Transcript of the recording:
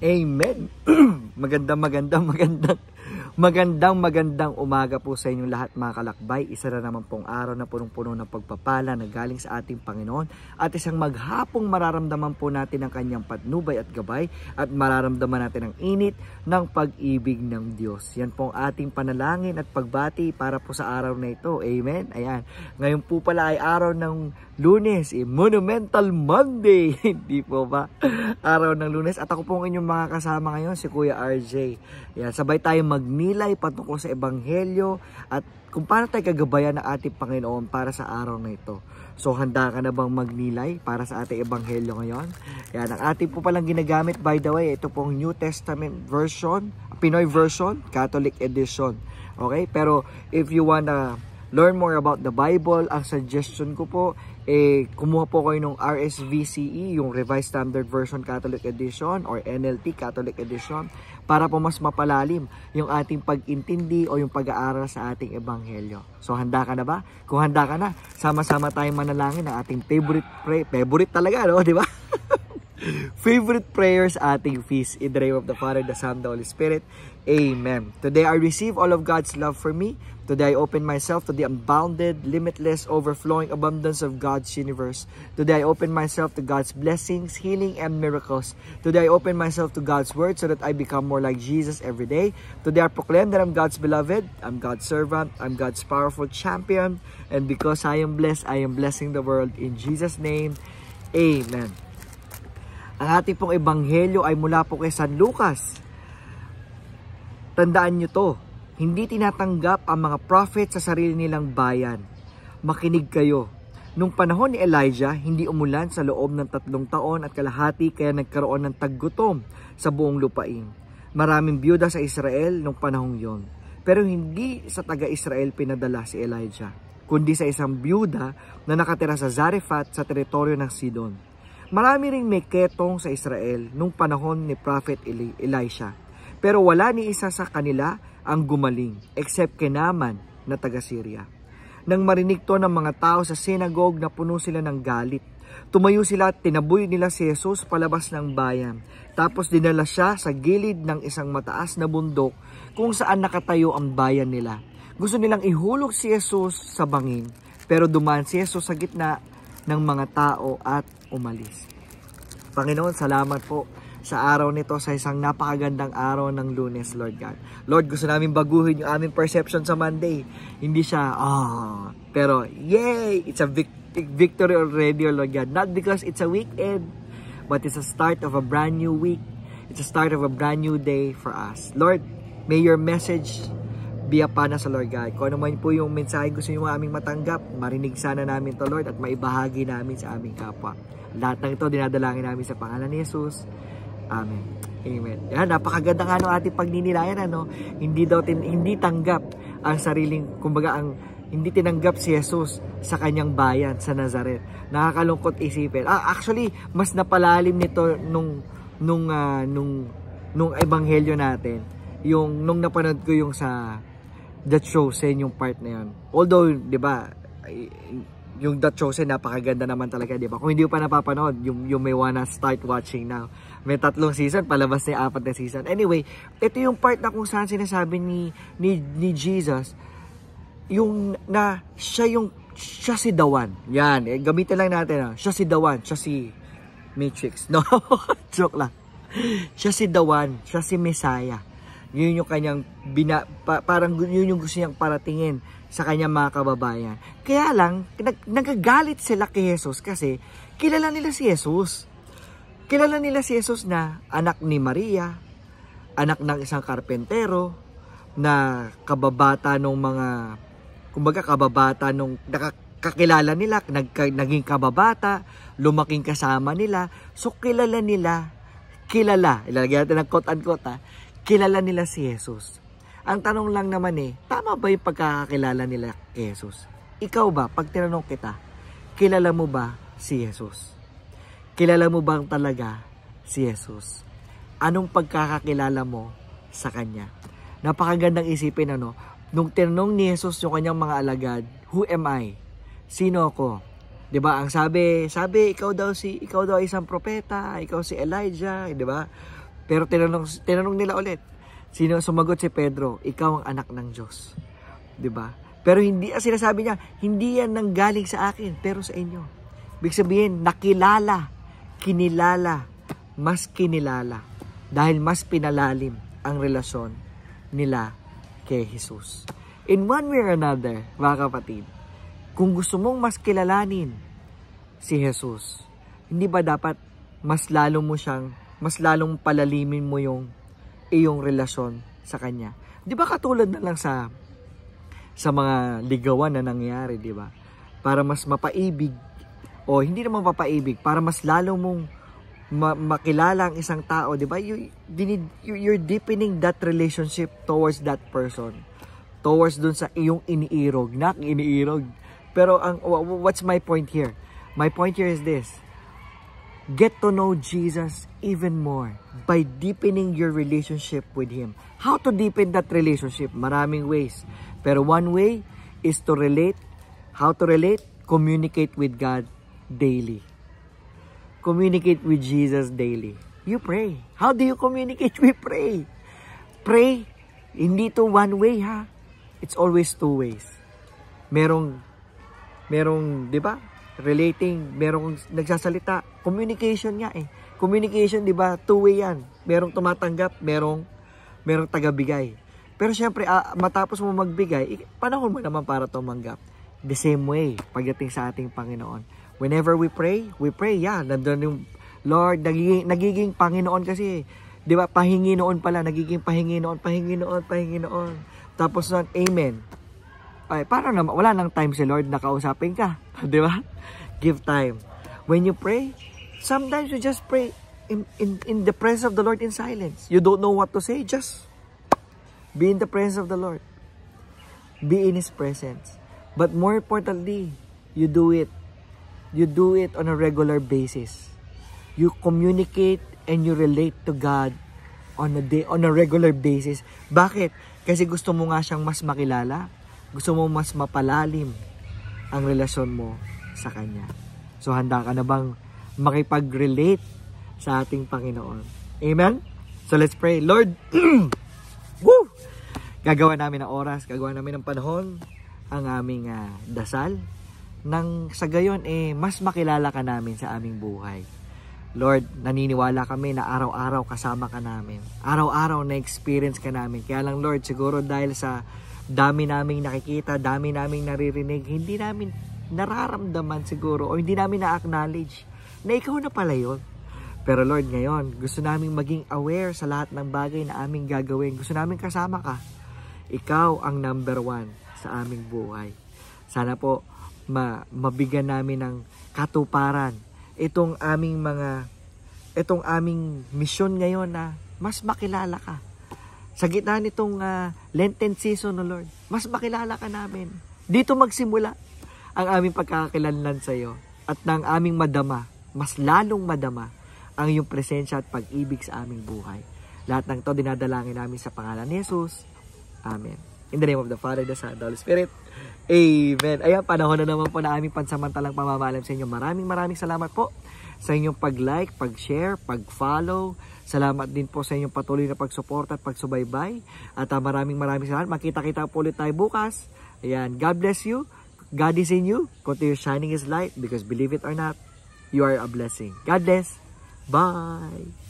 Amen. Magandang umaga po sa inyong lahat mga kalakbay. Isa na naman pong araw na punong-puno ng pagpapala na galing sa ating Panginoon at isang maghapong mararamdaman po natin ang kanyang patnubay at gabay at mararamdaman natin ang init ng pag-ibig ng Diyos. Yan po ang ating panalangin at pagbati para po sa araw na ito. Amen. Ayan. Ngayon po pala ay araw ng Lunes, Monumental Monday. Hindi po ba? Araw ng Lunes. At ako po ang inyong mga kasama ngayon, si Kuya RJ. Yan, sabay tayo magnilay patungkol sa Ebanghelyo at kung paano tayo kagabayan ng ating Panginoon para sa araw na ito. So, handa ka na bang magnilay para sa ating Ebanghelyo ngayon? Yan, ang ating po palang ginagamit, by the way, ito pong New Testament version, Pinoy version, Catholic edition. Okay? Pero, if you wanna learn more about the Bible, ang suggestion ko po, kumuha po kayo ng RSVCE, yung Revised Standard Version Catholic Edition or NLT Catholic Edition para po mas mapalalim yung ating pag-intindi o yung pag-aaral sa ating Ebanghelyo. So, handa ka na ba? Kung handa ka na, sama-sama tayong manalangin ng ating favorite talaga, no? Di ba? Favorite prayers ating feast. In the name of the Father, the Son, the Holy Spirit. Amen. Today I receive all of God's love for me. Today I open myself to the unbounded, limitless, overflowing abundance of God's universe. Today I open myself to God's blessings, healing, and miracles. Today I open myself to God's word so that I become more like Jesus every day. Today I proclaim that I'm God's beloved, I'm God's servant, I'm God's powerful champion, and because I am blessed, I am blessing the world. In Jesus' name, Amen. Ang ating pong ebanghelyo ay mula po kay San Lucas. Tandaan nyo to, hindi tinatanggap ang mga prophet sa sarili nilang bayan. Makinig kayo. Nung panahon ni Elijah, hindi umulan sa loob ng 3 taon at kalahati kaya nagkaroon ng taggutom sa buong lupain. Maraming byuda sa Israel nung panahong yon. Pero hindi sa taga-Israel pinadala si Elijah, kundi sa isang byuda na nakatira sa Zarephath sa teritoryo ng Sidon. Marami ring may ketong sa Israel nung panahon ni Prophet Elisha. Pero wala ni isa sa kanila ang gumaling, except kay Naaman na taga-Syria. Nang marinig to ng mga tao sa synagogue na puno sila ng galit, tumayo sila at tinaboy nila si Jesus palabas ng bayan. Tapos dinala siya sa gilid ng isang mataas na bundok kung saan nakatayo ang bayan nila. Gusto nilang ihulog si Jesus sa bangin, pero dumaan si Jesus sa gitna ng mga tao at umalis. Panginoon, salamat po sa araw nito, sa isang napakagandang araw ng Lunes, Lord God. Lord, gusto namin baguhin yung aming perception sa Monday. Hindi siya, pero yay! It's a victory already, Lord God. Not because it's a weekend, but it's a start of a brand new week. It's a start of a brand new day for us. Lord, may your message be upon us, Lord God. Kung ano man po yung mensahe gusto nyo aming matanggap, marinig sana namin to, Lord, at maibahagi namin sa aming kapwa. Lahat ng ito, dinadalangin namin sa pangalan ni Jesus. Amen. Amen. Yan, napakaganda nga ng ating pagninilayan, ano? Hindi tanggap ang sariling, kumbaga, hindi tinanggap si Jesus sa kanyang bayan, sa Nazaret. Nakakalungkot isipin. Actually, mas napalalim nito nung ebanghelyo natin. Nung napanood ko yung sa The Chosen, yung part na yun. Although, di ba, yung The Chosen, napakaganda naman talaga, di ba? Kung hindi mo pa napapanood, yung may wanna start watching now. May 3 season, palabas na yung 4 na season. Anyway, ito yung part na kung saan sinasabi ni Jesus, yung na siya si the one. Yan, gamitin lang natin, siya si the one, siya si Matrix. No, joke lang. Siya si the one, siya si Messiah. Yun yung kanyang, parang yun yung gusto niyang paratingin sa kanyang mga kababayan. Kaya lang, nagagalit sila kay Jesus kasi kilala nila si Jesus. Kilala nila si Jesus na anak ni Maria, anak ng isang karpentero, na kababata nung mga, kumbaga kababata nung kakilala nila, naging kababata, lumaking kasama nila. So kilala, ilalagyan natin ng quote-unquote, kilala nila si Jesus. Ang tanong lang naman tama ba yung pagkakakilala nila kay Jesus? Ikaw ba, pag tinanong kita, kilala mo ba si Jesus? Kilala mo bang talaga si Jesus? Anong pagkakakilala mo sa Kanya? Napakagandang isipin, ano? Nung tinanong ni Jesus yung kanyang mga alagad, who am I? Sino ako? 'Di ba? Ang sabi ikaw daw isang propeta, ikaw si Elijah, 'di ba? Pero tinanong nila ulit. Sino sumagot? Si Pedro, ikaw ang anak ng Diyos. 'Di ba? Pero hindi, sinasabi niya, hindi yan nanggaling sa akin, pero sa inyo. Ibig sabihin, kinilala, mas kinilala. Dahil mas pinalalim ang relasyon nila kay Jesus. In one way or another, mga kapatid, kung gusto mong mas kilalanin si Jesus, hindi ba dapat mas lalong palalimin mo yung iyong relasyon sa Kanya? Di ba katulad na lang sa mga ligawan na nangyari, di ba? Para mas mapaibig, o hindi naman mapaibig, para mas lalo mong makilala ang isang tao, di ba? You're deepening that relationship towards that person. Towards dun sa iyong iniirog. Pero what's my point here? My point here is this. Get to know Jesus even more by deepening your relationship with Him. How to deepen that relationship? Maraming ways. Pero one way is to relate. How to relate? Communicate with God daily. Communicate with Jesus daily. You pray. How do you communicate? We pray. Pray, hindi to one way, ha? It's always two ways. Merong, di ba? Relating, merong nagsasalita. Communication nga eh. Communication, di ba? Two way yan. Merong tumatanggap, merong tagabigay. Pero syempre, matapos mo magbigay, panahon mo naman para tumanggap. The same way, pagdating sa ating Panginoon. Whenever we pray, yeah, nandun yung Lord, nagiging Panginoon kasi, di ba? Pahinginoon pala, nagiging Pahinginoon. Tapos nun, Amen. Ay, parang naman, wala nang time si Lord na kausapin ka. Di ba? Give time. When you pray, sometimes you just pray in the presence of the Lord in silence. You don't know what to say, just be in the presence of the Lord. Be in His presence. But more importantly, you do it. You do it on a regular basis. You communicate and you relate to God on a regular basis. Bakit? Kasi gusto mo nga siyang mas makilala. Gusto mo mas mapalalim ang relasyon mo sa Kanya. So, handa ka na bang makipag-relate sa ating Panginoon? Amen? So, let's pray. Lord, woo! Gagawa namin ng oras, gagawa namin ng panahon ang aming dasal. Nang sa gayon, mas makilala ka namin sa aming buhay. Lord, naniniwala kami na araw-araw kasama ka namin. Araw-araw na-experience ka namin. Kaya lang, Lord, siguro dahil sa dami naming nakikita, dami naming naririnig, hindi namin nararamdaman siguro o hindi namin na-acknowledge na ikaw na pala yun. Pero Lord, ngayon, gusto namin maging aware sa lahat ng bagay na aming gagawin. Gusto namin kasama ka. Ikaw ang number one sa aming buhay. Sana po, mabigyan namin ng katuparan itong aming misyon ngayon na mas makilala ka. Sa gitna nitong Lenten season, no Lord, mas makilala ka namin. Dito magsimula ang aming pagkakakilanlan sa iyo at ng aming madama, mas lalong madama ang iyong presensya at pag-ibig sa aming buhay. Lahat ng ito dinadalangin namin sa pangalan ni Jesus. Amen. In the name of the Father, the Son, the Holy Spirit. Amen. Ayan, panahon na naman po na aming pansamantalang pamamalam sa inyo. Maraming salamat po sa inyong pag-like, pag-share, pag-follow. Salamat din po sa inyong patuloy na pag-support at pagsubaybay. At maraming salamat. Makita-kita po ulit tayo bukas. Ayan, God bless you. God is in you. Continue shining His light because believe it or not, you are a blessing. God bless. Bye.